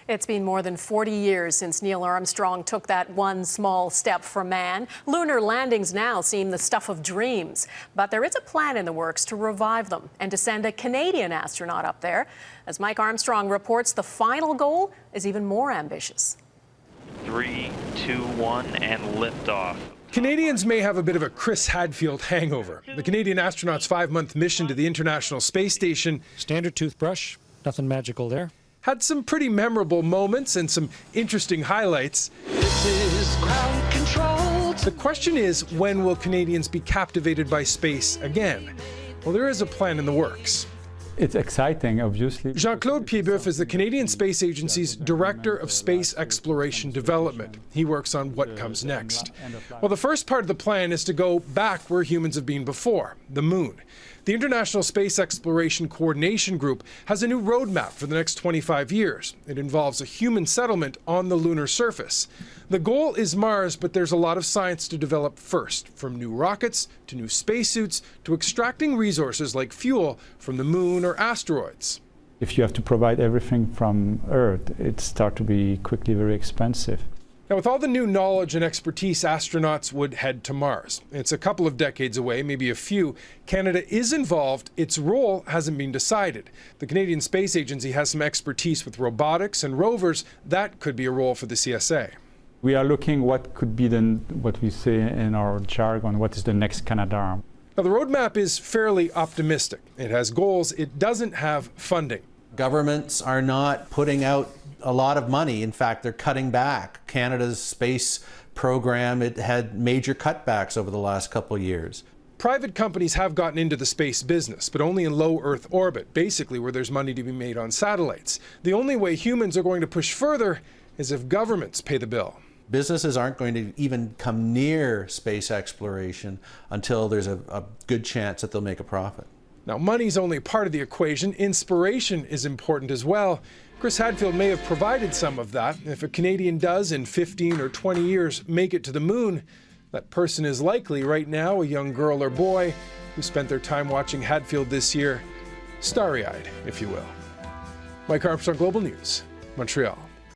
It's been more than 40 years since Neil Armstrong took that one small step for man. Lunar landings now seem the stuff of dreams, but there is a plan in the works to revive them and to send a Canadian astronaut up there. As Mike Armstrong reports, the final goal is even more ambitious. 3, 2, 1, and liftoff. Canadians may have a bit of a Chris Hadfield hangover. The Canadian astronaut's 5-month mission to the International Space Station, standard toothbrush, nothing magical there, had some pretty memorable moments and some interesting highlights. This is ground control. The question is, when will Canadians be captivated by space again? Well, there is a plan in the works. It's exciting, obviously. Jean-Claude Piedboeuf is the Canadian Space Agency's Director of Space Exploration Development. He works on what comes next. Well, the first part of the plan is to go back where humans have been before, the moon. The International Space Exploration Coordination Group has a new roadmap for the next 25 years. It involves a human settlement on the lunar surface. The goal is Mars, but there's a lot of science to develop first, from new rockets to new spacesuits to extracting resources like fuel from the moon or asteroids. If you have to provide everything from Earth, it starts to be quickly very expensive. Now, with all the new knowledge and expertise, astronauts would head to Mars. It's a couple of decades away, maybe a few. Canada is involved. Its role hasn't been decided. The Canadian Space Agency has some expertise with robotics and rovers. That could be a role for the CSA. We are looking what could be what we say in our jargon, what is the next Canadarm. Now, the roadmap is fairly optimistic. It has goals. It doesn't have funding. Governments are not putting out a lot of money. In fact, they're cutting back. Canada's space program, it had major cutbacks over the last couple of years. Private companies have gotten into the space business, but only in low Earth orbit, basically where there's money to be made on satellites. The only way humans are going to push further is if governments pay the bill. Businesses aren't going to even come near space exploration until there's a good chance that they'll make a profit. Now, money's only part of the equation. Inspiration is important as well. Chris Hadfield may have provided some of that. If a Canadian does, in 15 or 20 years, make it to the moon, that person is likely right now a young girl or boy who spent their time watching Hadfield this year, starry-eyed, if you will. Mike Armstrong, Global News, Montreal.